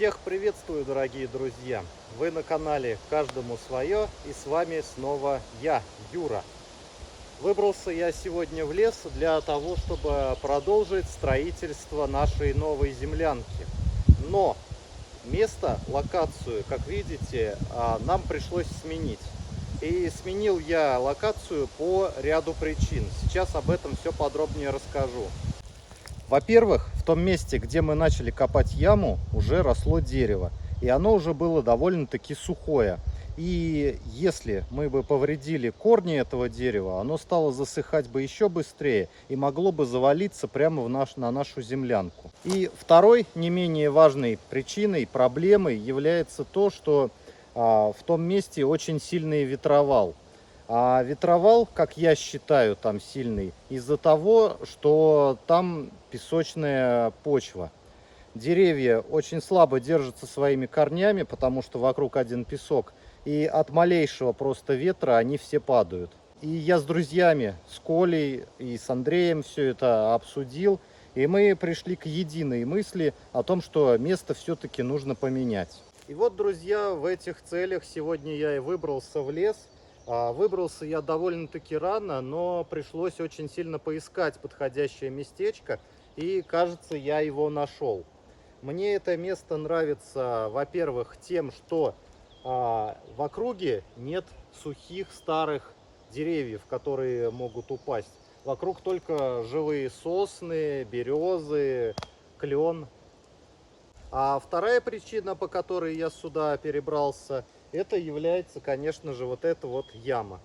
Всех приветствую, дорогие друзья! Вы на канале «Каждому свое», и с вами снова я, Юра. Выбрался я сегодня в лес для того, чтобы продолжить строительство нашей новой землянки. Но место, локацию, как видите, нам пришлось сменить. И сменил я локацию по ряду причин. Сейчас об этом все подробнее расскажу. Во-первых, в том месте, где мы начали копать яму, уже росло дерево. И оно уже было довольно-таки сухое. И если мы бы повредили корни этого дерева, оно стало засыхать бы еще быстрее и могло бы завалиться прямо на нашу землянку. И второй, не менее важной причиной, проблемой является то, что в том месте очень сильный ветровал. А ветровал, как я считаю, там сильный из-за того, что там песочная почва. Деревья очень слабо держатся своими корнями, потому что вокруг один песок. И от малейшего просто ветра они все падают. И я с друзьями, с Колей и с Андреем все это обсудил. И мы пришли к единой мысли о том, что место все-таки нужно поменять. И вот, друзья, в этих целях сегодня я и выбрался в лес. Выбрался я довольно-таки рано, но пришлось очень сильно поискать подходящее местечко. И, кажется, я его нашел. Мне это место нравится, во-первых, тем, что в округе нет сухих старых деревьев, которые могут упасть. Вокруг только живые сосны, березы, клен. А вторая причина, по которой я сюда перебрался, это является, конечно же, вот эта вот яма.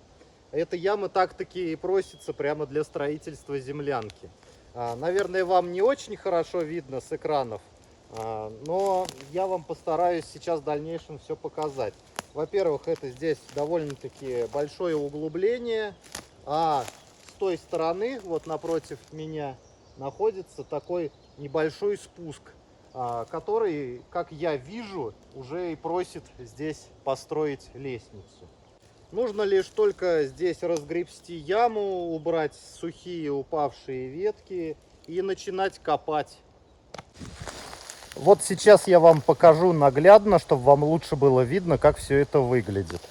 Эта яма так-таки и просится прямо для строительства землянки. Наверное, вам не очень хорошо видно с экранов, но я вам постараюсь сейчас в дальнейшем все показать. Во-первых, это здесь довольно-таки большое углубление, а с той стороны, вот напротив меня, находится такой небольшой спуск, который, как я вижу, уже и просит здесь построить лестницу. Нужно лишь только здесь разгребсти яму, убрать сухие упавшие ветки и начинать копать. Вот сейчас я вам покажу наглядно, чтобы вам лучше было видно, как все это выглядит.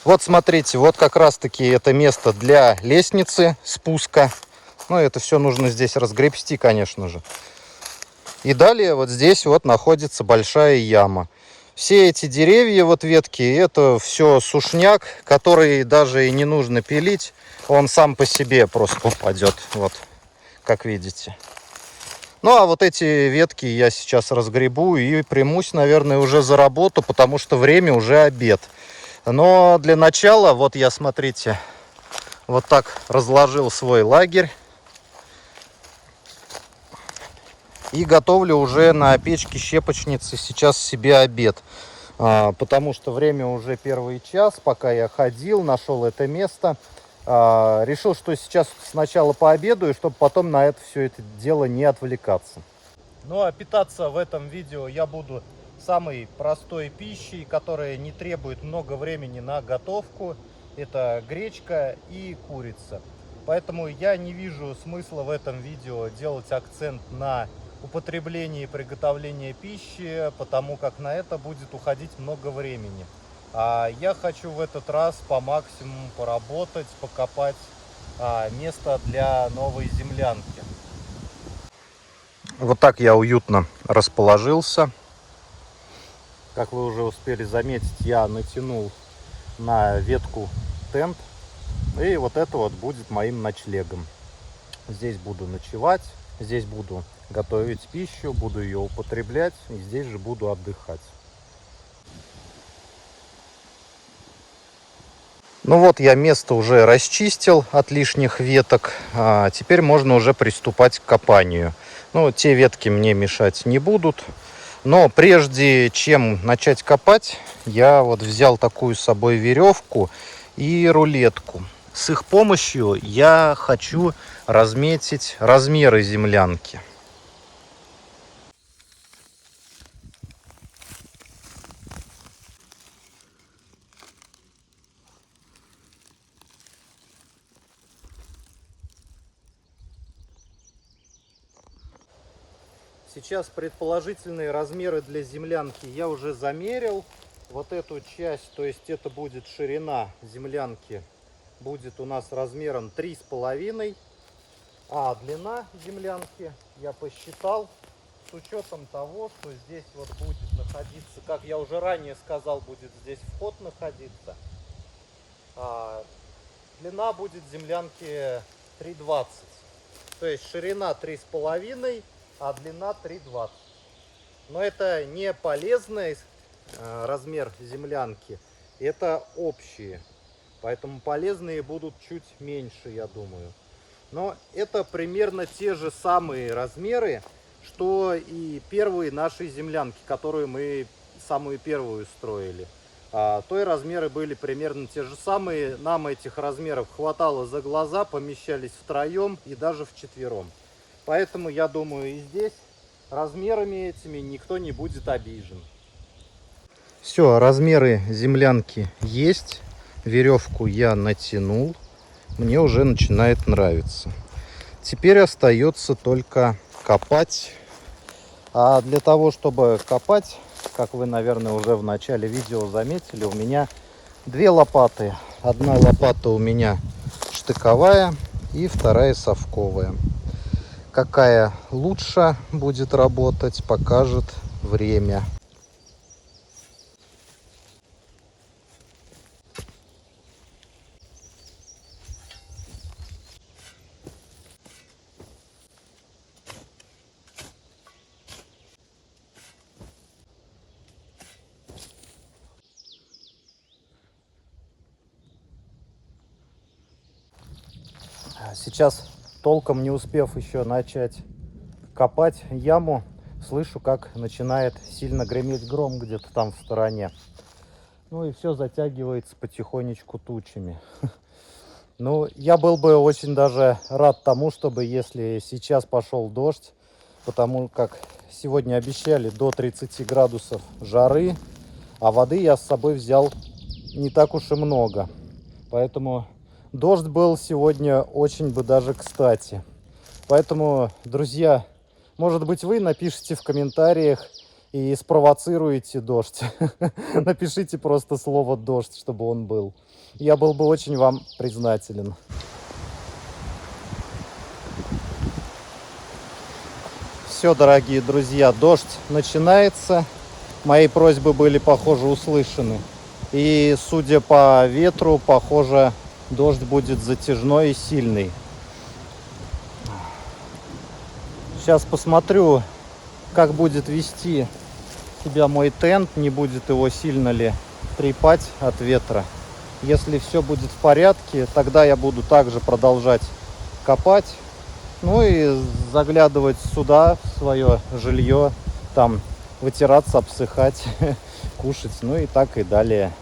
Вот смотрите, вот как раз таки это место для лестницы, спуска. Ну, это все нужно здесь разгребсти, конечно же. И далее вот здесь вот находится большая яма. Все эти деревья, вот ветки, это все сушняк, который даже и не нужно пилить. Он сам по себе просто упадет, вот, как видите. Ну, а вот эти ветки я сейчас разгребу и примусь, наверное, уже за работу, потому что время уже обед. Но для начала, вот я, смотрите, вот так разложил свой лагерь. И готовлю уже на печке щепочницы сейчас себе обед. Потому что время уже первый час, пока я ходил, нашел это место. Решил, что сейчас сначала пообедаю, чтобы потом на это все это дело не отвлекаться. Ну а питаться в этом видео я буду самой простой пищей, которая не требует много времени на готовку. Это гречка и курица. Поэтому я не вижу смысла в этом видео делать акцент на употребление и приготовление пищи, потому как на это будет уходить много времени. А я хочу в этот раз по максимуму поработать, покопать место для новой землянки. Вот так я уютно расположился. Как вы уже успели заметить, я натянул на ветку тент. И вот это вот будет моим ночлегом. Здесь буду ночевать, здесь буду готовить пищу, буду ее употреблять, и здесь же буду отдыхать. Ну вот, я место уже расчистил от лишних веток. Теперь можно уже приступать к копанию. Ну, те ветки мне мешать не будут. Но прежде чем начать копать, я вот взял такую с собой веревку и рулетку. С их помощью я хочу разметить размеры землянки. Сейчас предположительные размеры для землянки я уже замерил. Вот эту часть, то есть это будет ширина землянки, будет у нас размером 3,5. А длина землянки я посчитал с учетом того, что здесь вот будет находиться, как я уже ранее сказал, будет здесь вход находиться. Длина будет землянки 3,20. То есть ширина 3,5, а длина 3,20. Но это не полезный размер землянки, это общие. Поэтому полезные будут чуть меньше, я думаю. Но это примерно те же самые размеры, что и первые наши землянки, которую мы самую первую строили. Той размеры были примерно те же самые. Нам этих размеров хватало за глаза, помещались втроем и даже вчетвером. Поэтому я думаю, и здесь размерами этими никто не будет обижен. Все, размеры землянки есть. Веревку я натянул. Мне уже начинает нравиться. Теперь остается только копать. А для того, чтобы копать, как вы, наверное, уже в начале видео заметили, у меня две лопаты. Одна лопата у меня штыковая и вторая совковая. Какая лучше будет работать, покажет время. Сейчас, толком не успев еще начать копать яму, слышу, как начинает сильно греметь гром где-то там в стороне. Ну и все затягивается потихонечку тучами. Ну, я был бы очень даже рад тому, чтобы если сейчас пошел дождь, потому как сегодня обещали до 30 градусов жары, а воды я с собой взял не так уж и много. Поэтому дождь был сегодня очень бы даже кстати. Поэтому, друзья, может быть, вы напишите в комментариях и спровоцируете дождь. Напишите просто слово «дождь», чтобы он был. Я был бы очень вам признателен. Все, дорогие друзья, дождь начинается. Мои просьбы были, похоже, услышаны. И, судя по ветру, похоже, дождь будет затяжной и сильный. Сейчас посмотрю, как будет вести себя мой тент, не будет его сильно ли трепать от ветра. Если все будет в порядке, тогда я буду также продолжать копать. Ну и заглядывать сюда, в свое жилье, там вытираться, обсыхать, кушать, ну и так и далее.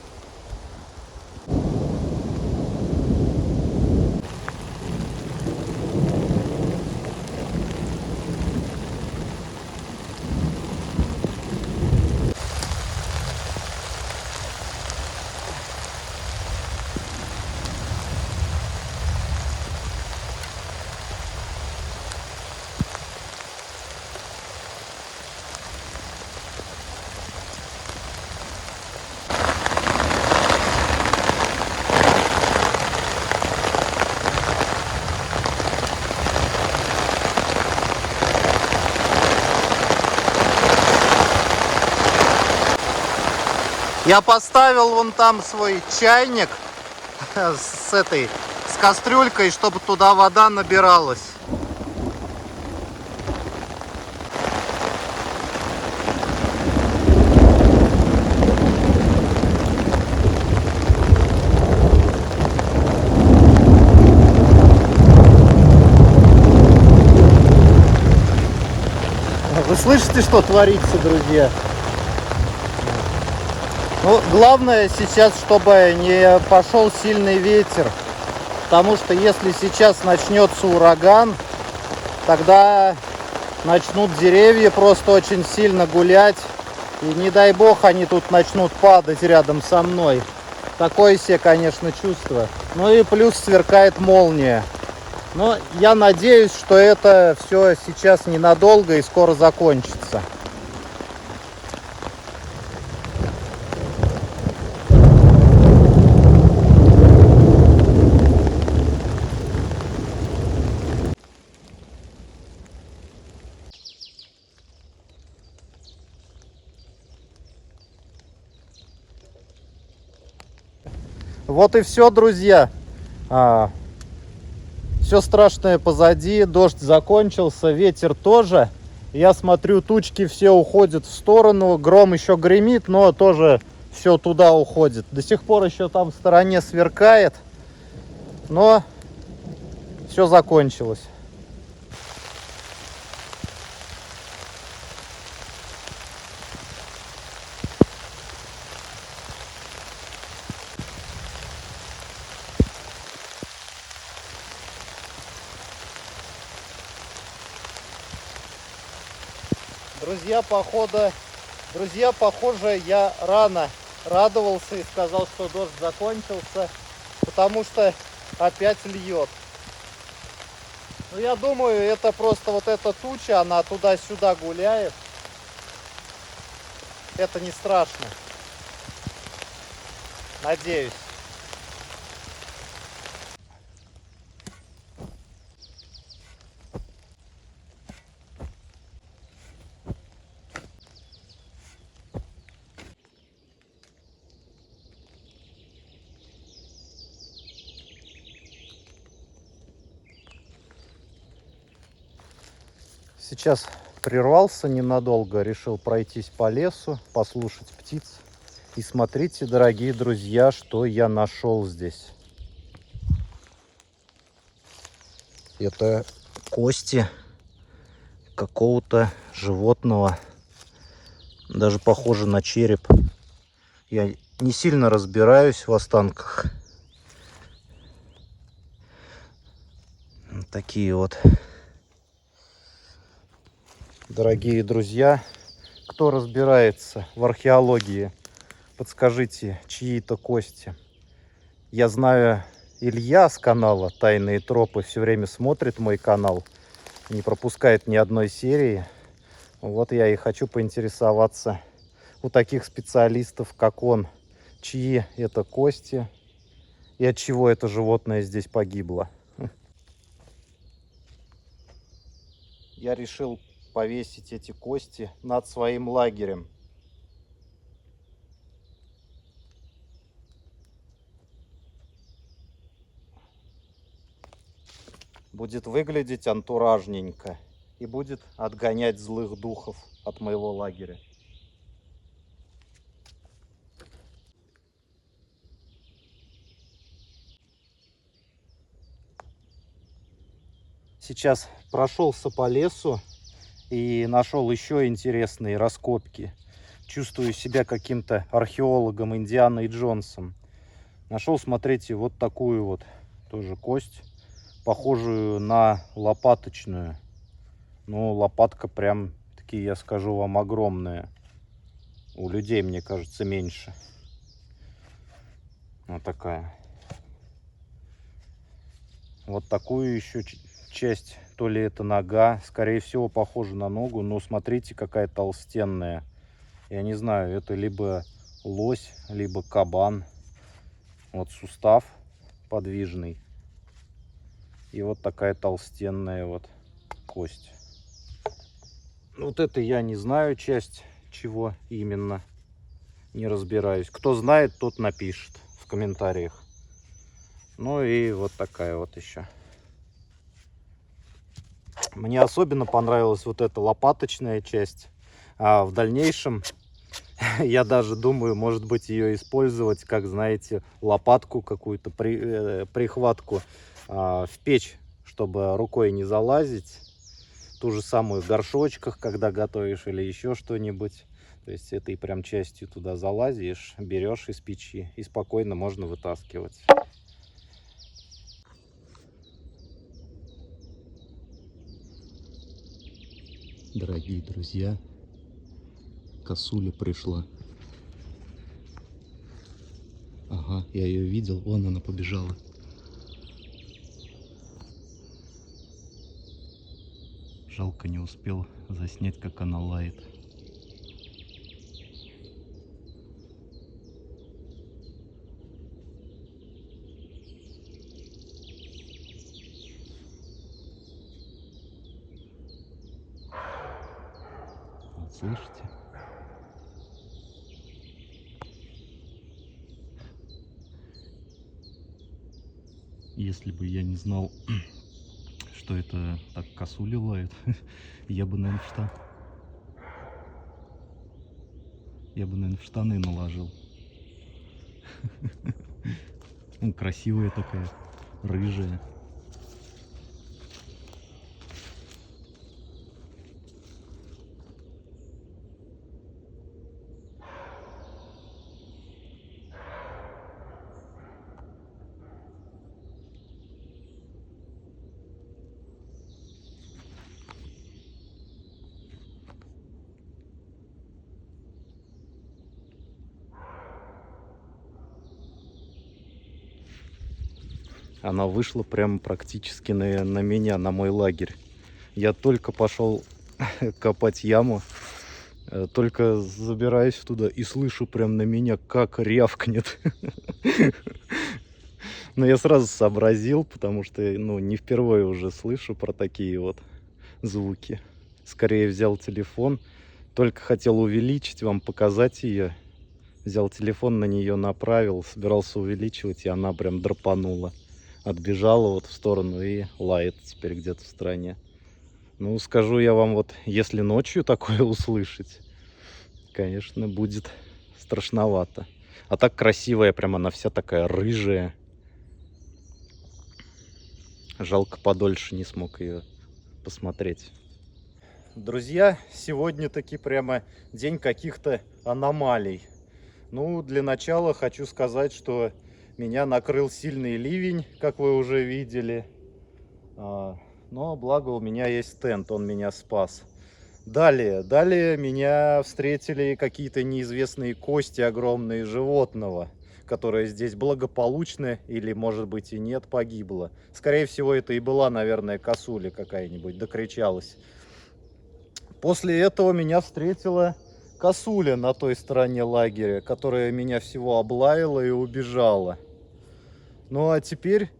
Я поставил вон там свой чайник с кастрюлькой, чтобы туда вода набиралась. Вы слышите, что творится, друзья? Ну, главное сейчас, чтобы не пошел сильный ветер, потому что если сейчас начнется ураган, тогда начнут деревья просто очень сильно гулять, и не дай бог они тут начнут падать рядом со мной. Такое себе, конечно, чувство. Ну и плюс сверкает молния. Но я надеюсь, что это все сейчас ненадолго и скоро закончится. Вот и все, друзья. Все страшное позади, дождь закончился, ветер тоже. Я смотрю, тучки все уходят в сторону, гром еще гремит, но тоже все туда уходит. До сих пор еще там в стороне сверкает, но все закончилось. Друзья, похоже, я рано радовался и сказал, что дождь закончился, потому что опять льет. Но я думаю, это просто вот эта туча, она туда-сюда гуляет. Это не страшно. Надеюсь. Сейчас прервался ненадолго, решил пройтись по лесу, послушать птиц. И смотрите, дорогие друзья, что я нашел здесь. Это кости какого-то животного. Даже похоже на череп. Я не сильно разбираюсь в останках. Такие вот. Дорогие друзья, кто разбирается в археологии, подскажите, чьи это кости. Я знаю, Илья с канала «Тайные тропы» все время смотрит мой канал, не пропускает ни одной серии. Вот я и хочу поинтересоваться у таких специалистов, как он, чьи это кости и от чего это животное здесь погибло. Я решил повесить эти кости над своим лагерем. Будет выглядеть антуражненько и будет отгонять злых духов от моего лагеря. Сейчас прошелся по лесу и нашел еще интересные раскопки. Чувствую себя каким-то археологом Индианой Джонсом. Нашел, смотрите, вот такую вот тоже кость, похожую на лопаточную. Ну, лопатка прям таки, я скажу вам, огромная. У людей, мне кажется, меньше. Вот такая. Вот такую еще часть, то ли это нога, скорее всего, похоже на ногу, но смотрите, какая толстенная. Я не знаю, это либо лось, либо кабан. Вот сустав подвижный. И вот такая толстенная вот кость. Вот это я не знаю, часть чего именно. Не разбираюсь. Кто знает, тот напишет в комментариях. Ну и вот такая вот еще. Мне особенно понравилась вот эта лопаточная часть. А в дальнейшем я даже думаю, может быть, ее использовать, как, знаете, лопатку какую-то, прихватку в печь, чтобы рукой не залазить. Ту же самую в горшочках, когда готовишь или еще что-нибудь. То есть этой прям частью туда залазишь, берешь из печи и спокойно можно вытаскивать. Дорогие друзья, косуля пришла. Ага, я ее видел, вон она побежала. Жалко, не успел заснять, как она лает. Вот слышите? Если бы я не знал, что это так косули лают, я бы, наверное, в штаны наложил. Красивая такая, рыжая. Она вышла прямо практически на меня, на мой лагерь. Я только пошел копать яму, только забираюсь туда и слышу прям на меня, как рявкнет. Но я сразу сообразил, потому что, ну, не впервые уже слышу про такие вот звуки. Скорее взял телефон, только хотел увеличить, вам показать ее. Взял телефон, на нее направил, собирался увеличивать, и она прям драпанула. Отбежала вот в сторону и лает теперь где-то в стороне. Ну, скажу я вам, вот если ночью такое услышать, конечно, будет страшновато. А так красивая, прям она вся такая рыжая. Жалко, подольше не смог ее посмотреть. Друзья, сегодня таки прямо день каких-то аномалий. Ну, для начала хочу сказать, что меня накрыл сильный ливень, как вы уже видели. Но благо у меня есть тент, он меня спас. Далее меня встретили какие-то неизвестные кости огромные животного, которое здесь благополучно или, может быть, и нет, погибло. Скорее всего, это и была, наверное, косуля какая-нибудь, докричалась. После этого меня встретила косуля на той стороне лагеря, которая меня всего облаяла и убежала. Ну а теперь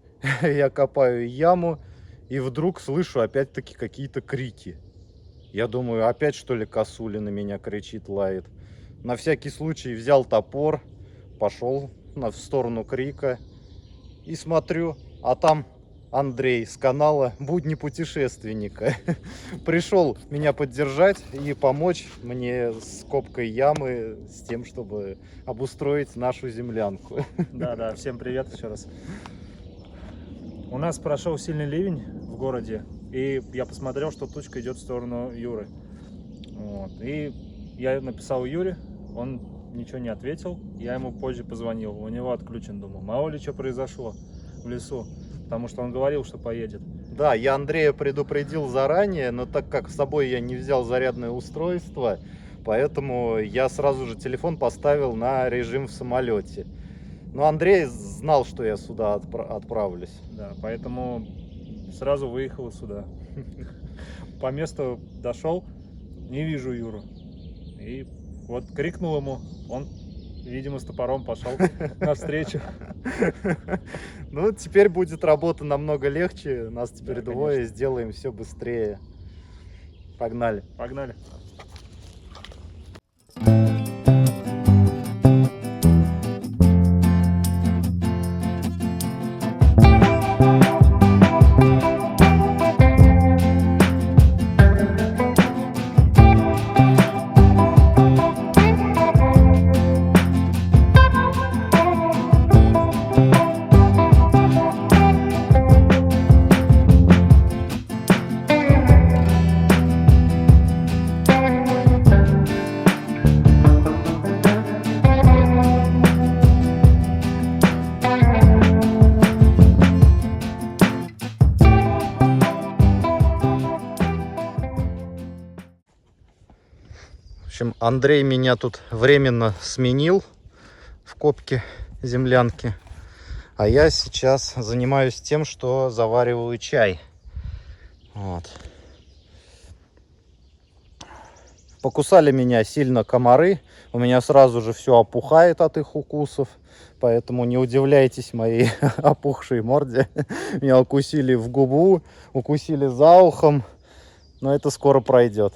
я копаю яму и вдруг слышу опять-таки какие-то крики. Я думаю, опять что ли косуля на меня кричит, лает. На всякий случай взял топор, пошел в сторону крика и смотрю, а там Андрей с канала «Будни путешественника» пришел меня поддержать и помочь мне с копкой ямы, с тем, чтобы обустроить нашу землянку. Да, всем привет еще раз. У нас прошел сильный ливень в городе, и я посмотрел, что тучка идет в сторону Юры. Вот. И я написал Юре, он ничего не ответил, я ему позже позвонил, у него отключен, думал, мало ли что произошло в лесу, потому что он говорил, что поедет. Да, я Андрея предупредил заранее, но так как с собой я не взял зарядное устройство, поэтому я сразу же телефон поставил на режим в самолете. Но Андрей знал, что я сюда отправлюсь. Да, поэтому сразу выехал сюда. По месту дошел, не вижу Юру. И вот крикнул ему, он, видимо, с топором пошел навстречу. Ну, теперь будет работа намного легче. Нас теперь двое, конечно. Сделаем все быстрее. Погнали. Погнали. В общем, Андрей меня тут временно сменил в копке землянки. А я сейчас занимаюсь тем, что завариваю чай. Вот. Покусали меня сильно комары. У меня сразу же все опухает от их укусов. Поэтому не удивляйтесь моей опухшей морде. Меня укусили в губу, укусили за ухом. Но это скоро пройдет.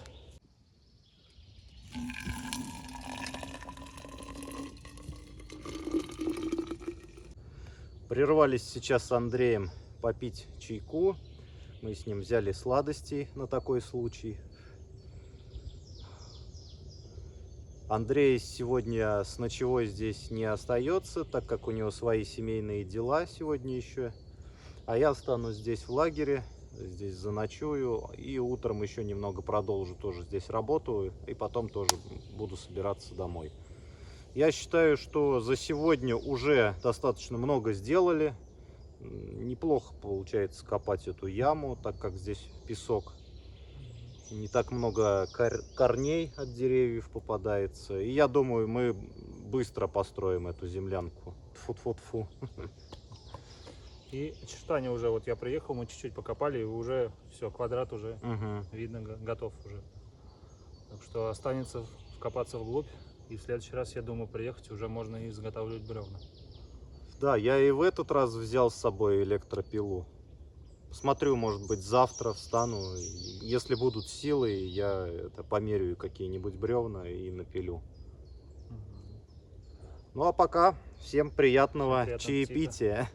Прервались сейчас с Андреем попить чайку. Мы с ним взяли сладостей на такой случай. Андрей сегодня с ночевой здесь не остается, так как у него свои семейные дела сегодня еще. А я останусь здесь в лагере, здесь заночую. И утром еще немного продолжу тоже здесь работу. И потом тоже буду собираться домой. Я считаю, что за сегодня уже достаточно много сделали. Неплохо получается копать эту яму, так как здесь песок. Не так много корней от деревьев попадается. И я думаю, мы быстро построим эту землянку. Тфу-тфу-тфу. И очертания уже, вот я приехал, мы чуть-чуть покопали, и уже все, квадрат уже видно, готов уже. Так что останется вкопаться вглубь. И в следующий раз, я думаю, приехать уже можно и изготавливать бревна. Да, я и в этот раз взял с собой электропилу. Посмотрю, может быть, завтра встану. Если будут силы, я померяю какие-нибудь бревна и напилю. Ну а пока всем приятного чаепития.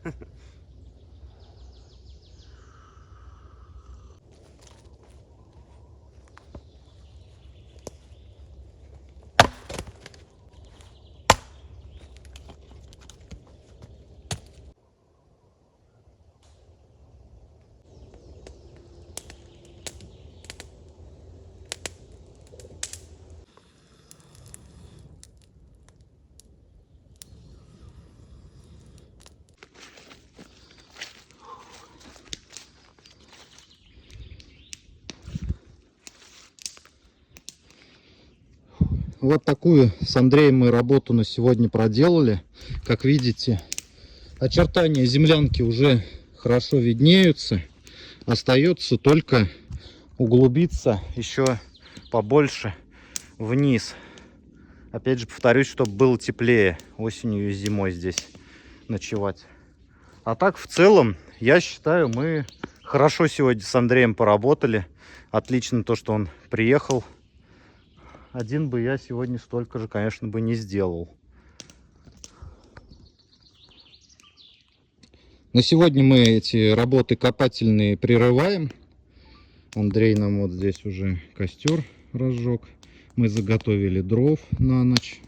Вот такую с Андреем мы работу на сегодня проделали. Как видите, очертания землянки уже хорошо виднеются. Остается только углубиться еще побольше вниз. Опять же повторюсь, чтобы было теплее осенью и зимой здесь ночевать. А так в целом, я считаю, мы хорошо сегодня с Андреем поработали. Отлично то, что он приехал. Один бы я сегодня столько же, конечно, бы не сделал. На сегодня мы эти работы копательные прерываем. Андрей нам вот здесь уже костер разжег. Мы заготовили дров на ночь.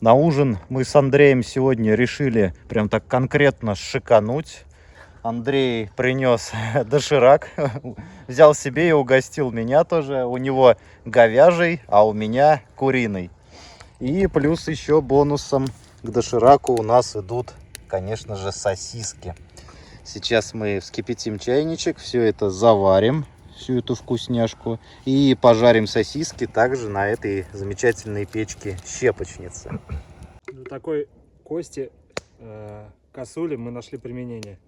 На ужин мы с Андреем сегодня решили прям так конкретно шикануть. Андрей принес доширак, взял себе и угостил меня тоже. У него говяжий, а у меня куриный. И плюс еще бонусом к дошираку у нас идут, конечно же, сосиски. Сейчас мы вскипятим чайничек, все это заварим, всю эту вкусняшку. И пожарим сосиски также на этой замечательной печке щепочницы. Для такой кости косули мы нашли применение.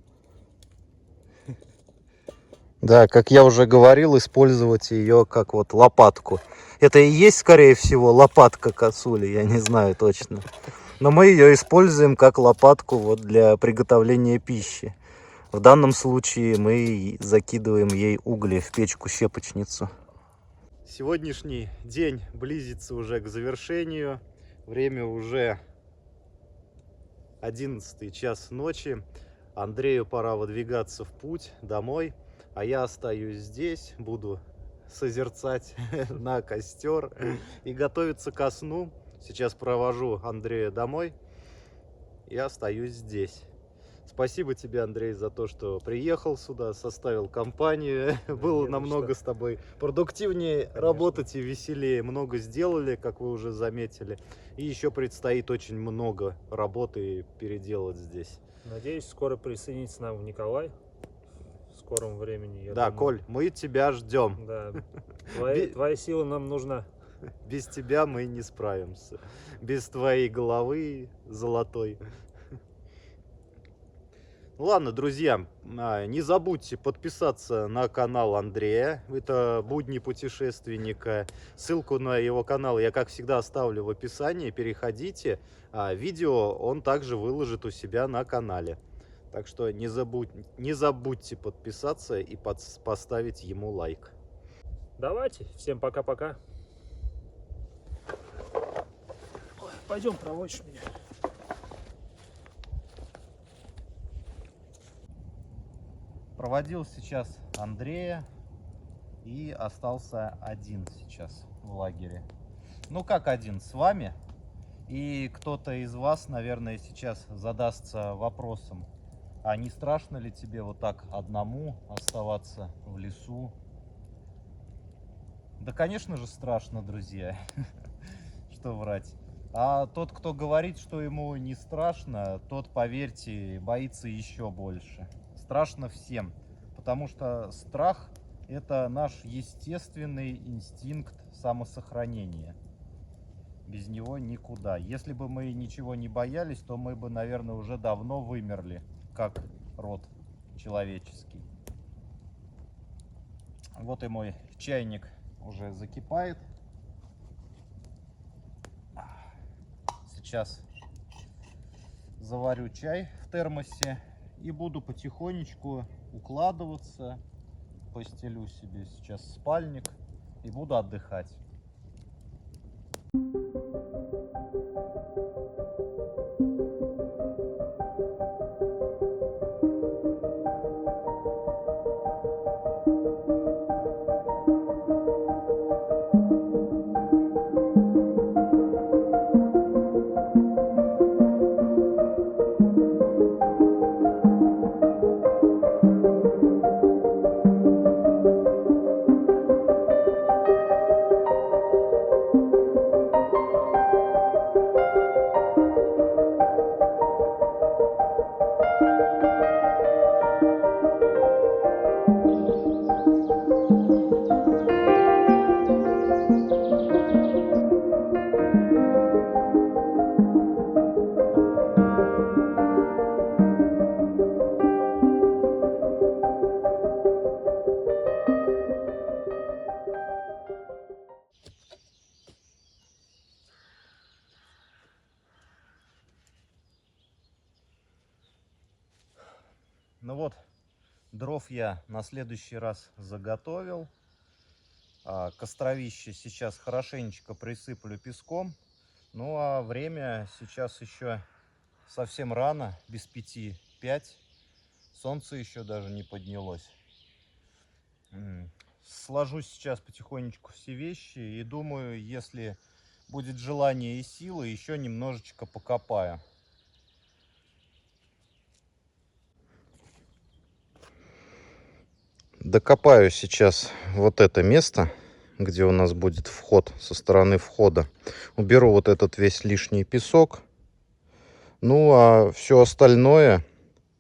Да, как я уже говорил, использовать ее как вот лопатку. Это и есть, скорее всего, лопатка косули, я не знаю точно. Но мы ее используем как лопатку вот для приготовления пищи. В данном случае мы закидываем ей угли в печку-щепочницу. Сегодняшний день близится уже к завершению. Время уже 11 час ночи. Андрею пора выдвигаться в путь домой. А я остаюсь здесь, буду созерцать на костер и готовиться ко сну. Сейчас провожу Андрея домой и остаюсь здесь. Спасибо тебе, Андрей, за то, что приехал сюда, составил компанию. Было намного с тобой продуктивнее работать и веселее. Много сделали, как вы уже заметили. И еще предстоит очень много работы переделать здесь. Надеюсь, скоро присоединится нам Николай. В скором времени. Я да, думаю. Коль, мы тебя ждем. Да. Твоя сила нам нужна. Без тебя мы не справимся. Без твоей головы золотой. Ладно, друзья, не забудьте подписаться на канал Андрея. Это «Будни путешественника». Ссылку на его канал я, как всегда, оставлю в описании. Переходите. Видео он также выложит у себя на канале. Так что не забудьте подписаться и поставить ему лайк. Давайте, всем пока-пока. Пойдем, проводишь меня. Проводил сейчас Андрея и остался один сейчас в лагере. Ну как один, с вами. И кто-то из вас, наверное, сейчас задастся вопросом, а не страшно ли тебе вот так одному оставаться в лесу? Да, конечно же, страшно, друзья. Что врать. А тот, кто говорит, что ему не страшно, тот, поверьте, боится еще больше. Страшно всем, потому что страх – это наш естественный инстинкт самосохранения. Без него никуда. Если бы мы ничего не боялись, то мы бы, наверное, уже давно вымерли, как род человеческий. Вот и мой чайник уже закипает. Сейчас заварю чай в термосе и буду потихонечку укладываться. Постелю себе сейчас спальник и буду отдыхать. Ну вот, дров я на следующий раз заготовил. Костровище сейчас хорошенечко присыплю песком. Ну а время сейчас еще совсем рано, без 5:05. Солнце еще даже не поднялось. Сложу сейчас потихонечку все вещи и думаю, если будет желание и силы, еще немножечко покопаю. Докопаю сейчас вот это место, где у нас будет вход, со стороны входа. Уберу вот этот весь лишний песок. Ну а все остальное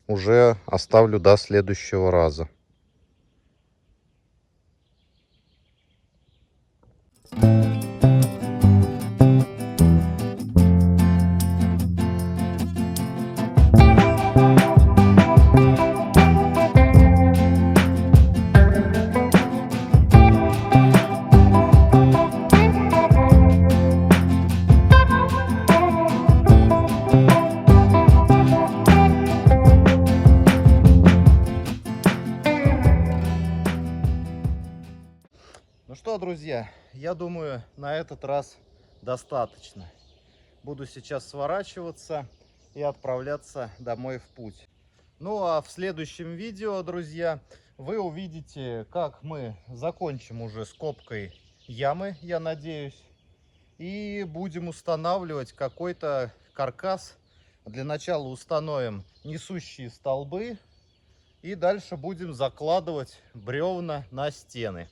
уже оставлю до следующего раза. Ну что, друзья, я думаю, на этот раз достаточно. Буду сейчас сворачиваться и отправляться домой в путь. Ну а в следующем видео, друзья, вы увидите, как мы закончим уже с копкой ямы, я надеюсь. И будем устанавливать какой-то каркас. Для начала установим несущие столбы. И дальше будем закладывать бревна на стены.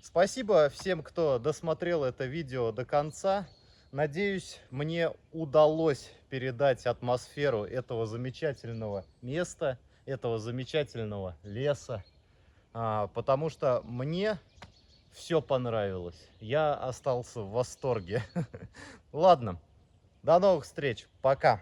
Спасибо всем, кто досмотрел это видео до конца. Надеюсь, мне удалось передать атмосферу этого замечательного места, этого замечательного леса. Потому что мне все понравилось. Я остался в восторге. Ладно, до новых встреч. Пока.